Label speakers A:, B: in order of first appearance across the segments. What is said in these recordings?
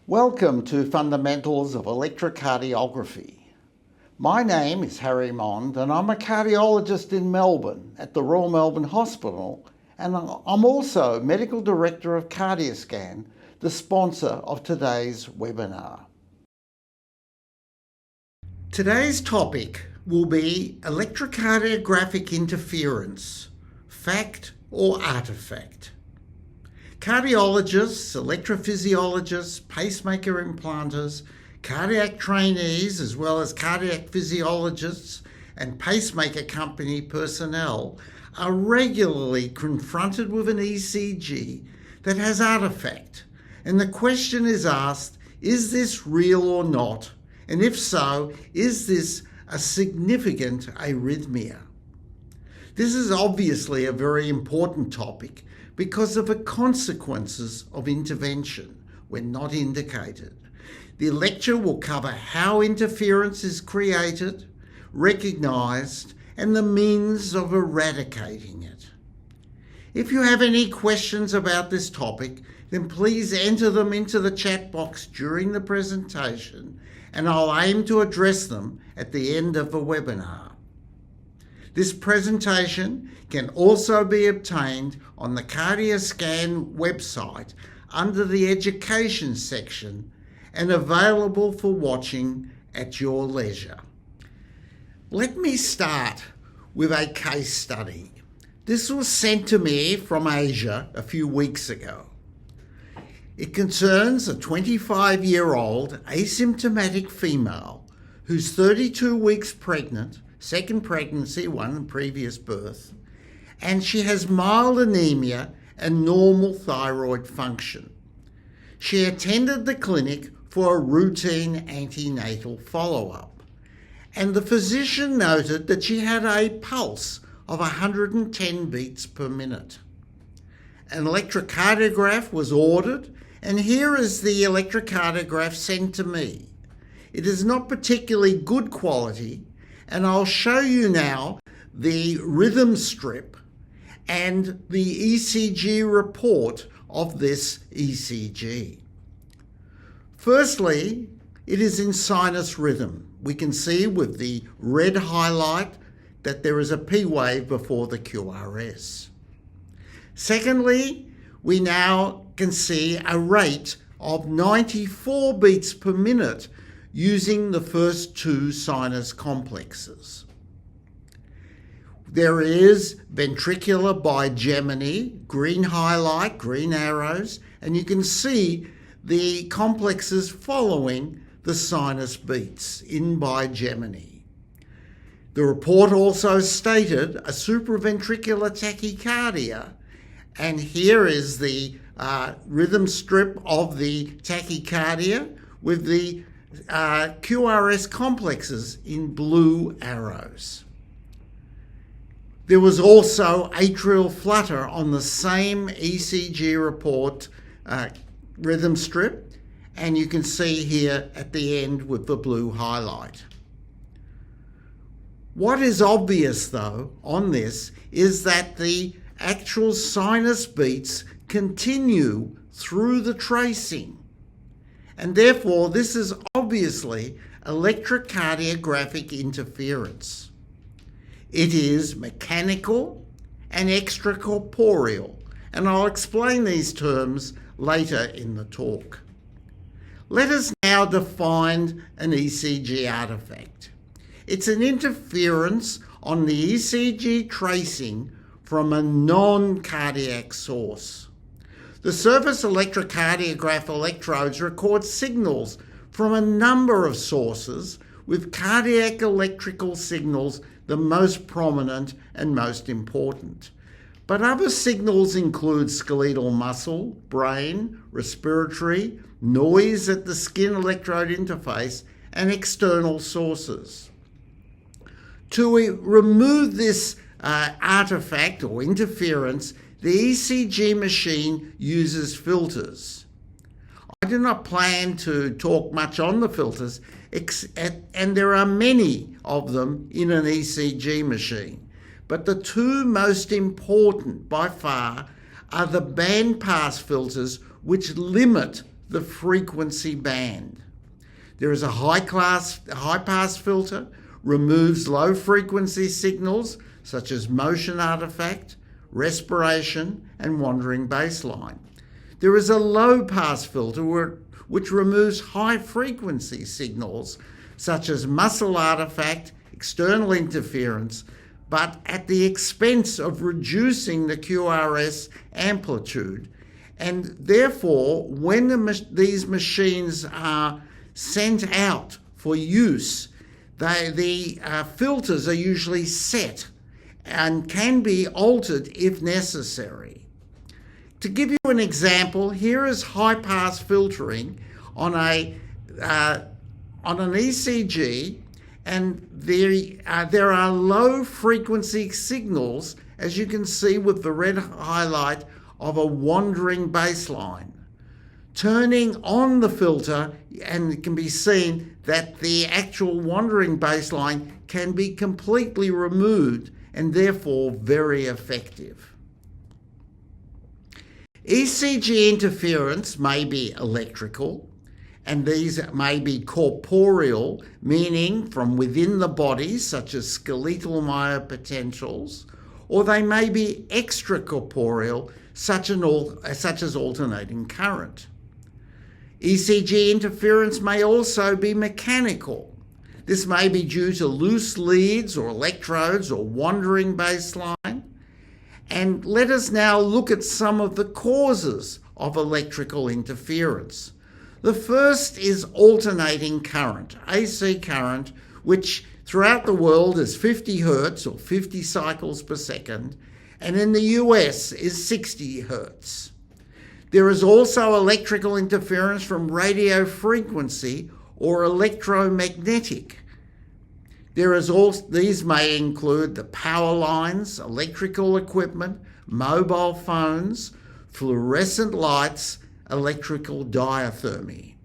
A: Welcome to Fundamentals of Electrocardiography. My name is Harry Mond and I'm a cardiologist in Melbourne at the Royal Melbourne Hospital, and I'm also Medical Director of Cardioscan, the sponsor of today's webinar. Today's topic will be electrocardiographic interference, fact or artefact. Cardiologists, electrophysiologists, pacemaker implanters, cardiac trainees, as well as cardiac physiologists and pacemaker company personnel are regularly confronted with an ECG that has artefact, and the question is asked, is this real or not? And if so, is this a significant arrhythmia? This is obviously a very important topic because of the consequences of intervention when not indicated. The lecture will cover how interference is created, recognised, and the means of eradicating it. If you have any questions about this topic, then please enter them into the chat box during the presentation, and I'll aim to address them at the end of the webinar. This presentation can also be obtained on the Cardioscan website under the Education section and available for watching at your leisure. Let me start with a case study. This was sent to me from Asia a few weeks ago. It concerns a 25-year-old asymptomatic female who's 32 weeks pregnant, second pregnancy, one previous birth, and she has mild anemia and normal thyroid function. She attended the clinic for a routine antenatal follow-up, and the physician noted that she had a pulse of 110 beats per minute. An electrocardiograph was ordered, and here is the electrocardiograph sent to me. It is not particularly good quality, and I'll show you now the rhythm strip and the ECG report of this ECG. Firstly, it is in sinus rhythm. We can see with the red highlight that there is a P wave before the QRS. Secondly, we now can see a rate of 94 beats per minute using the first two sinus complexes. There is ventricular bigeminy, green highlight, green arrows, and you can see the complexes following the sinus beats in bigeminy. The report also stated a supraventricular tachycardia, and here is the rhythm strip of the tachycardia with the QRS complexes in blue arrows. There was also atrial flutter on the same ECG report rhythm strip, and you can see here at the end with the blue highlight. What is obvious though on this is that the actual sinus beats continue through the tracing, and therefore this is obviously electrocardiographic interference. It is mechanical and extracorporeal, and I'll explain these terms later in the talk. Let us now define an ECG artifact. It's an interference on the ECG tracing from a non-cardiac source. The surface electrocardiograph electrodes record signals from a number of sources, with cardiac electrical signals the most prominent and most important. But other signals include skeletal muscle, brain, respiratory, noise at the skin electrode interface, and external sources. To remove this artifact or interference, the ECG machine uses filters. I do not plan to talk much on the filters, and there are many of them in an ECG machine. But the two most important by far are the bandpass filters, which limit the frequency band. There is a high-pass filter, removes low-frequency signals such as motion artifact, respiration, and wandering baseline. There is a low-pass filter which removes high-frequency signals such as muscle artifact, external interference, but at the expense of reducing the QRS amplitude. And therefore, when these machines are sent out for use, the filters are usually set and can be altered if necessary. To give you an example, here is high-pass filtering on an ECG, and there are low-frequency signals, as you can see with the red highlight of a wandering baseline. Turning on the filter, and it can be seen that the actual wandering baseline can be completely removed and therefore very effective. ECG interference may be electrical, and these may be corporeal, meaning from within the body, such as skeletal myopotentials, or they may be extracorporeal, such as alternating current. ECG interference may also be mechanical. This may be due to loose leads or electrodes or wandering baseline. And let us now look at some of the causes of electrical interference. The first is alternating current, AC current, which throughout the world is 50 hertz or 50 cycles per second, and in the US is 60 hertz. There is also electrical interference from radio frequency or electromagnetic. These may include the power lines, electrical equipment, mobile phones, fluorescent lights, electrical diathermy.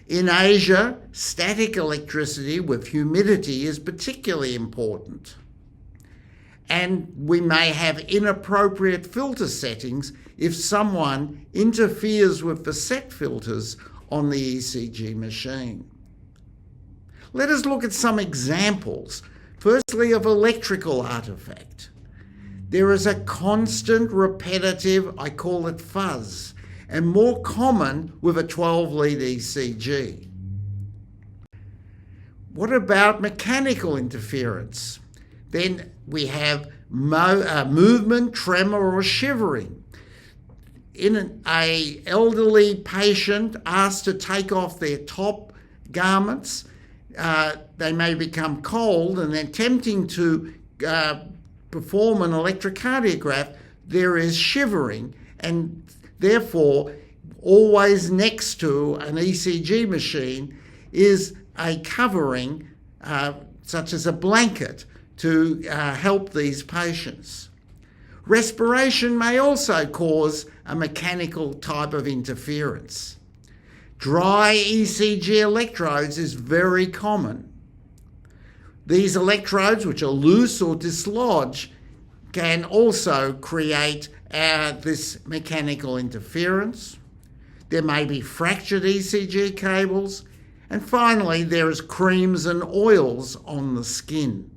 A: In Asia, static electricity with humidity is particularly important. And we may have inappropriate filter settings if someone interferes with the set filters on the ECG machine. Let us look at some examples, firstly of electrical artifact. There is a constant, repetitive, I call it fuzz, and more common with a 12-lead ECG. What about mechanical interference? Then we have movement, tremor, or shivering. In an elderly patient asked to take off their top garments, they may become cold, and attempting to perform an electrocardiograph, there is shivering, and therefore always next to an ECG machine is a covering such as a blanket to help these patients. Respiration may also cause a mechanical type of interference. Dry ECG electrodes is very common. These electrodes, which are loose or dislodged, can also create this mechanical interference. There may be fractured ECG cables. And finally, there is creams and oils on the skin.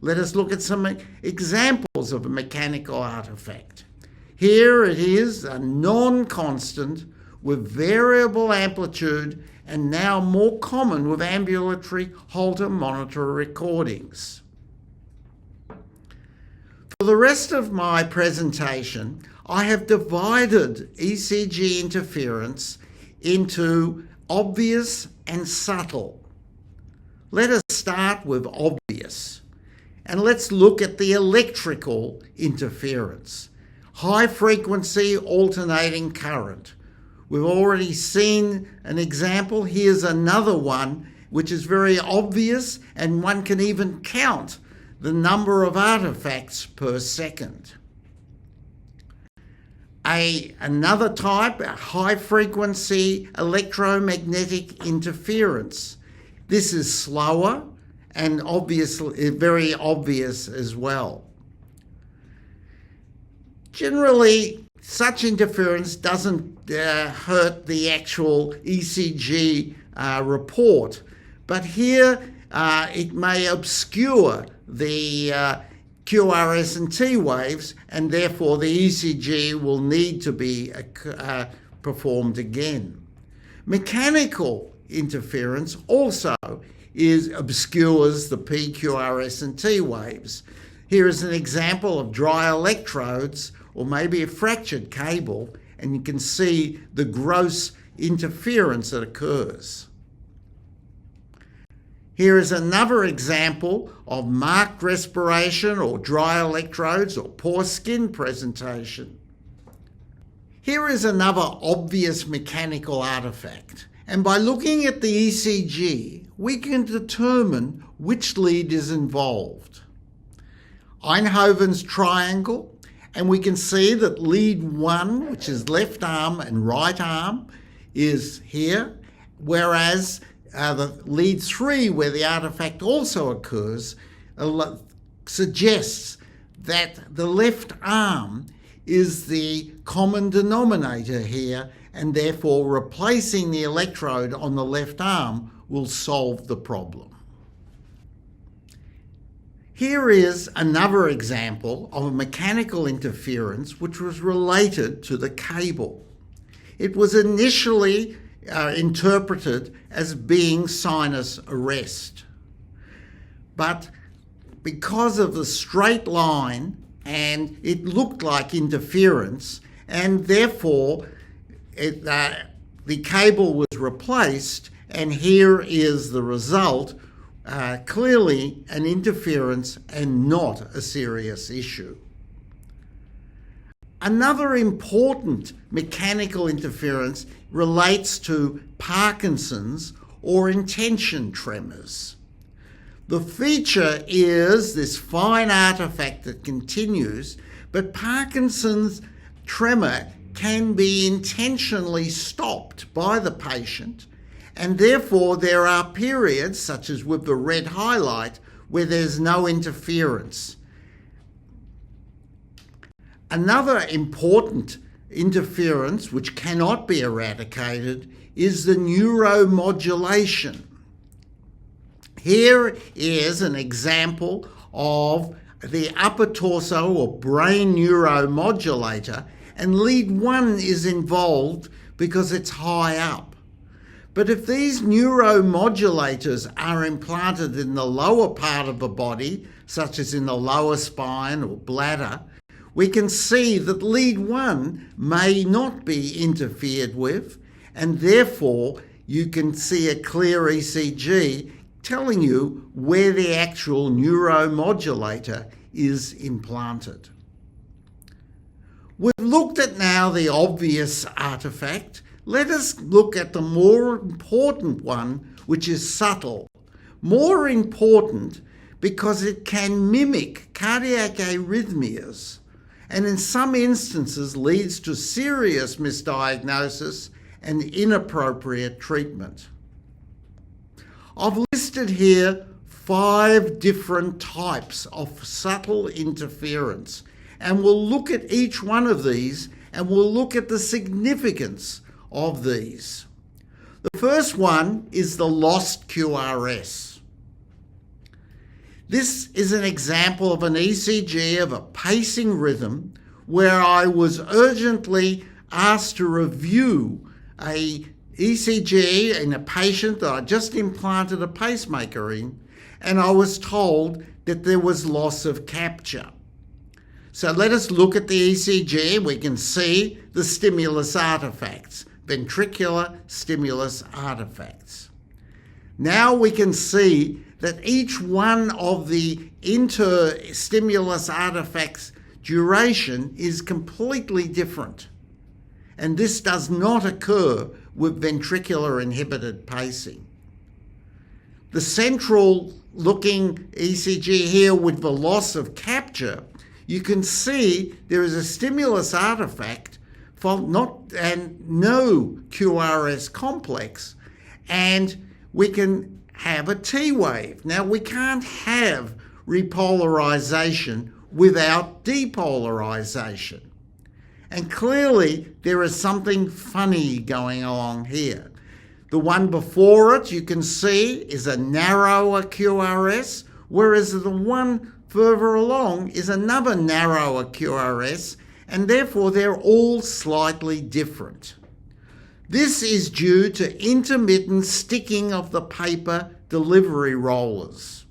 A: Let us look at some examples of a mechanical artifact. Here it is, a non-constant with variable amplitude, and now more common with ambulatory Holter monitor recordings. For the rest of my presentation, I have divided ECG interference into obvious and subtle. Let us start with obvious. And let's look at the electrical interference. High frequency alternating current. We've already seen an example. Here's another one, which is very obvious, and one can even count the number of artifacts per second. Another type, a high frequency electromagnetic interference. This is slower and obviously very obvious as well. Generally, such interference doesn't hurt the actual ECG report. But here it may obscure the QRS and T waves, and therefore the ECG will need to be performed again. Mechanical interference also obscures the P, QRS and T waves. Here is an example of dry electrodes or maybe a fractured cable, and you can see the gross interference that occurs. Here is another example of marked respiration or dry electrodes or poor skin presentation. Here is another obvious mechanical artifact, and by looking at the ECG, we can determine which lead is involved. Einthoven's triangle, and we can see that lead 1, which is left arm and right arm, is here, whereas the lead 3, where the artifact also occurs, suggests that the left arm is the common denominator here, and therefore replacing the electrode on the left arm will solve the problem. Here is another example of a mechanical interference which was related to the cable. It was initially interpreted as being sinus arrest, but because of the straight line, and it looked like interference, and therefore the cable was replaced, and here is the result, clearly an interference and not a serious issue. Another important mechanical interference relates to Parkinson's or intention tremors. The feature is this fine artifact that continues, but Parkinson's tremor can be intentionally stopped by the patient, and therefore there are periods, such as with the red highlight, where there's no interference. Another important interference which cannot be eradicated is the neuromodulation. Here is an example of the upper torso or brain neuromodulator, and lead 1 is involved because it's high up. But if these neuromodulators are implanted in the lower part of the body, such as in the lower spine or bladder, we can see that lead 1 may not be interfered with, and therefore you can see a clear ECG telling you where the actual neuromodulator is implanted. We've looked at now the obvious artifact. Let us look at the more important one, which is subtle. More important because it can mimic cardiac arrhythmias, and in some instances leads to serious misdiagnosis and inappropriate treatment. I've listed here 5 different types of subtle interference, and we'll look at each one of these and we'll look at the significance of these. The first one is the lost QRS. This is an example of an ECG of a pacing rhythm where I was urgently asked to review a ECG in a patient that I just implanted a pacemaker in, and I was told that there was loss of capture. So let us look at the ECG. We can see the stimulus artifacts, ventricular stimulus artifacts. Now we can see that each one of the inter-stimulus artifacts' duration is completely different. And this does not occur with ventricular inhibited pacing. The central looking ECG here with the loss of capture, you can see there is a stimulus artifact and no QRS complex, and we can have a T wave. Now we can't have repolarization without depolarization. And clearly there is something funny going along here. The one before it, you can see, is a narrower QRS, whereas the one further along is another narrower QRS, and therefore they're all slightly different. This is due to intermittent sticking of the paper delivery rollers.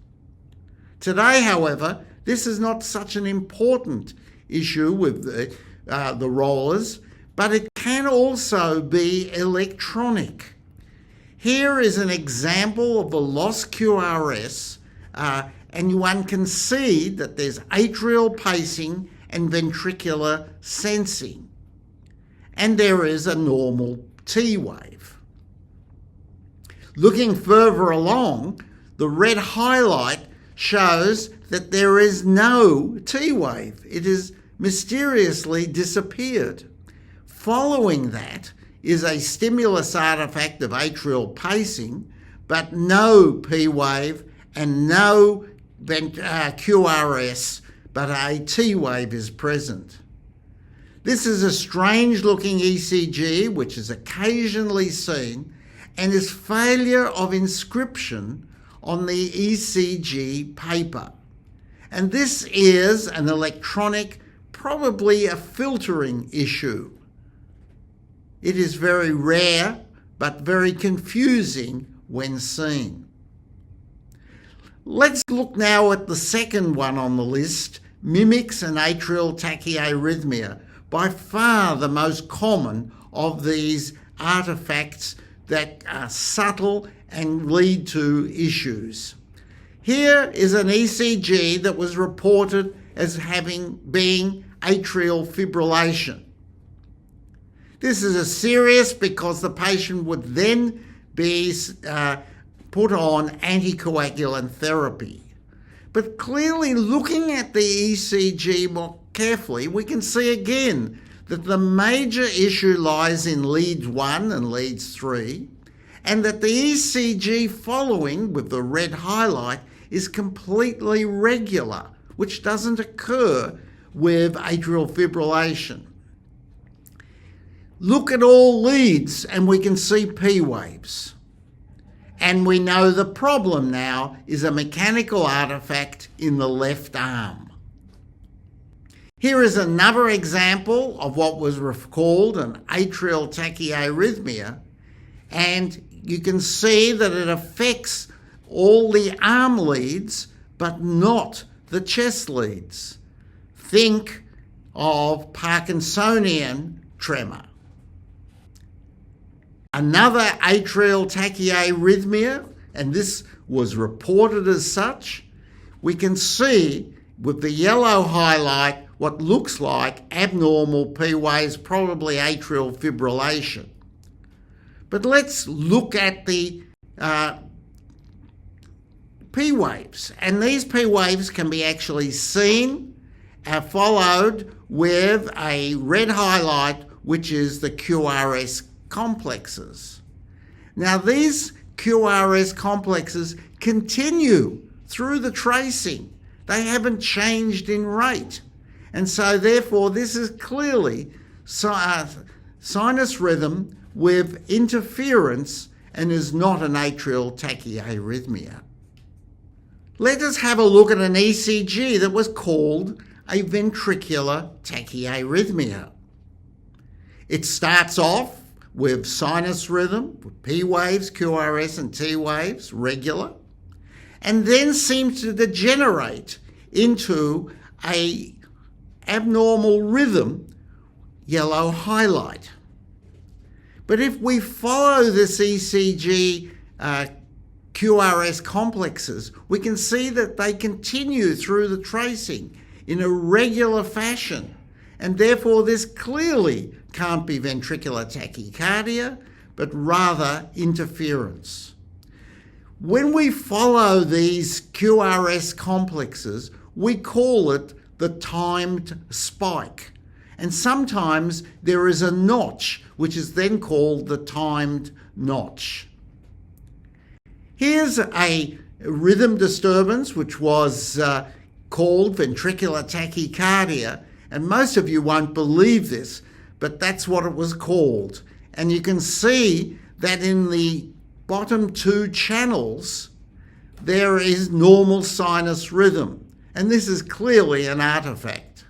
A: Today, however, this is not such an important issue with the rollers, but it can also be electronic. Here is an example of a lost QRS, and one can see that there's atrial pacing and ventricular sensing, and there is a normal T wave. Looking further along, the red highlight shows that there is no T wave. It has mysteriously disappeared. Following that is a stimulus artifact of atrial pacing, but no P wave and no QRS, but a T wave is present. This is a strange looking ECG which is occasionally seen and is failure of inscription on the ECG paper. And this is an electronic, probably a filtering issue. It is very rare but very confusing when seen. Let's look now at the second one on the list, mimics an atrial tachyarrhythmia, by far the most common of these artifacts that are subtle and lead to issues. Here is an ECG that was reported as being atrial fibrillation. This is serious because the patient would then be put on anticoagulant therapy. But clearly, looking at the ECG more carefully, we can see again that the major issue lies in leads 1 and leads 3, and that the ECG following with the red highlight is completely regular, which doesn't occur with atrial fibrillation. Look at all leads and we can see P waves. And we know the problem now is a mechanical artifact in the left arm. Here is another example of what was called an atrial tachyarrhythmia, and you can see that it affects all the arm leads but not the chest leads. Think of Parkinsonian tremor. Another atrial tachyarrhythmia, and this was reported as such, we can see with the yellow highlight what looks like abnormal P waves, probably atrial fibrillation. But let's look at the P waves, and these P waves can be actually seen, followed with a red highlight, which is the QRS complexes. Now these QRS complexes continue through the tracing. They haven't changed in rate. And so therefore this is clearly sinus rhythm with interference and is not an atrial tachyarrhythmia. Let us have a look at an ECG that was called a ventricular tachyarrhythmia. It starts off with sinus rhythm, with P waves, QRS and T waves, regular, and then seems to degenerate into a abnormal rhythm, yellow highlight. But if we follow this ECG QRS complexes, we can see that they continue through the tracing in a regular fashion, and therefore this clearly can't be ventricular tachycardia, but rather interference. When we follow these QRS complexes, we call it the timed spike. And sometimes there is a notch, which is then called the timed notch. Here's a rhythm disturbance, which was called ventricular tachycardia, and most of you won't believe this, but that's what it was called. And you can see that in the bottom two channels, there is normal sinus rhythm. And this is clearly an artifact.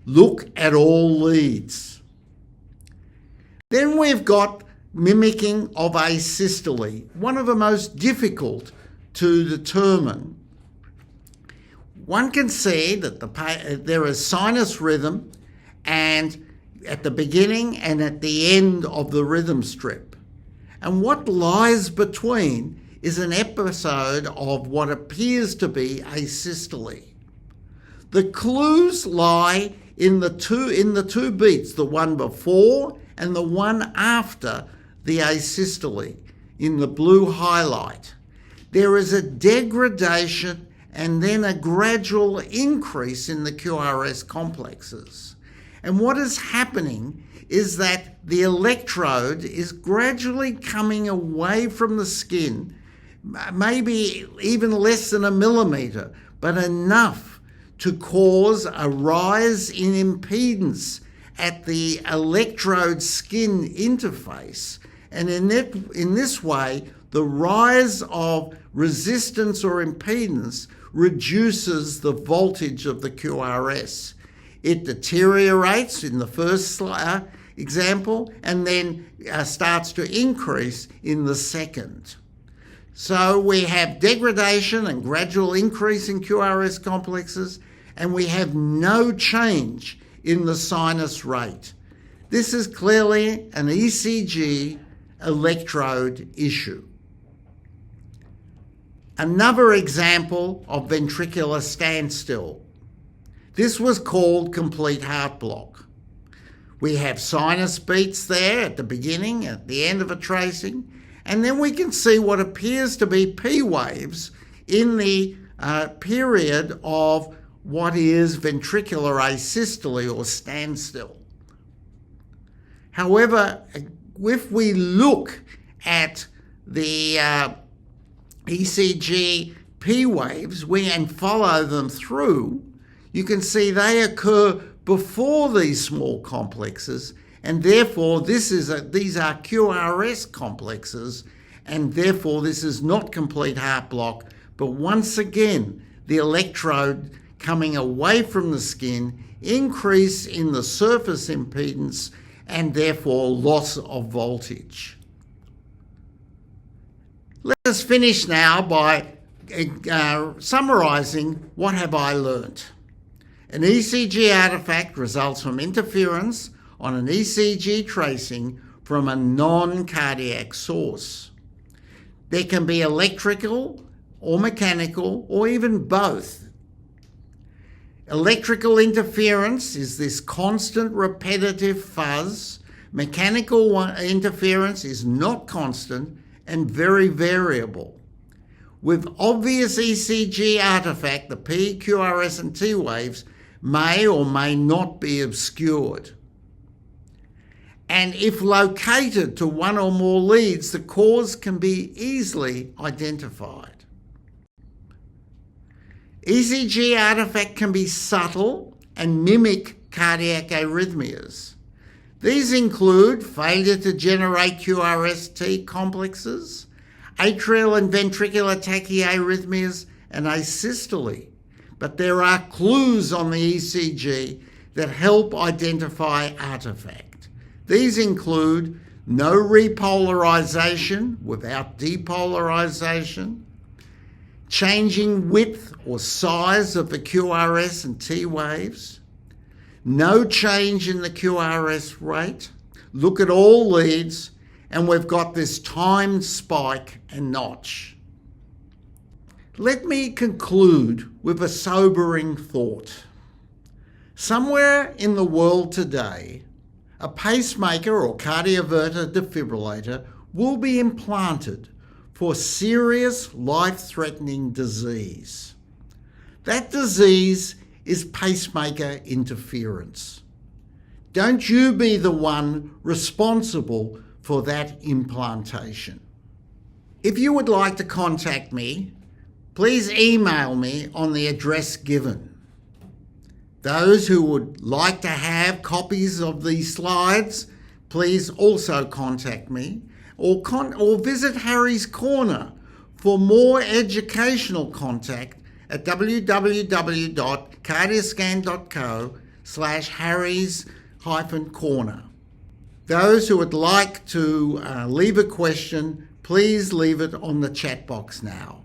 A: Look at all leads. Then we've got mimicking of asystole, one of the most difficult to determine. One can see that there is sinus rhythm and at the beginning and at the end of the rhythm strip. And what lies between is an episode of what appears to be asystole. The clues lie in the two beats, the one before and the one after the asystole, in the blue highlight. There is a degradation and then a gradual increase in the QRS complexes. And what is happening is that the electrode is gradually coming away from the skin, maybe even less than a millimetre, but enough to cause a rise in impedance at the electrode skin interface. And in this way, the rise of resistance or impedance reduces the voltage of the QRS. It deteriorates in the first example and then starts to increase in the second. So we have degradation and gradual increase in QRS complexes, and we have no change in the sinus rate. This is clearly an ECG electrode issue. Another example of ventricular standstill. This was called complete heart block. We have sinus beats there at the beginning, at the end of a tracing, and then we can see what appears to be P waves in the period of what is ventricular asystole or standstill. However, if we look at the ECG P waves and follow them through, you can see they occur before these small complexes, and therefore these are QRS complexes, and therefore this is not complete heart block, but once again the electrode coming away from the skin, increase in the surface impedance, and therefore loss of voltage. Let us finish now by summarising what have I learnt. An ECG artefact results from interference on an ECG tracing from a non-cardiac source. There can be electrical or mechanical or even both. Electrical interference is this constant repetitive fuzz. Mechanical interference is not constant and very variable. With obvious ECG artefact, the P, QRS and T waves may or may not be obscured. And if located to one or more leads, the cause can be easily identified. ECG artefact can be subtle and mimic cardiac arrhythmias. These include failure to generate QRS-T complexes, atrial and ventricular tachyarrhythmias, and asystole. But there are clues on the ECG that help identify artefact. These include no repolarization without depolarization, changing width or size of the QRS and T waves, no change in the QRS rate. Look at all leads, and we've got this timed spike and notch. Let me conclude with a sobering thought. Somewhere in the world today, a pacemaker or cardioverter defibrillator will be implanted for serious life-threatening disease. That disease is pacemaker interference. Don't you be the one responsible for that implantation. If you would like to contact me, please email me on the address given. Those who would like to have copies of these slides, please also contact me or visit Harry's Corner for more educational contact at www.cardioscan.co/Harry's-corner. Those who would like to leave a question, please leave it on the chat box now.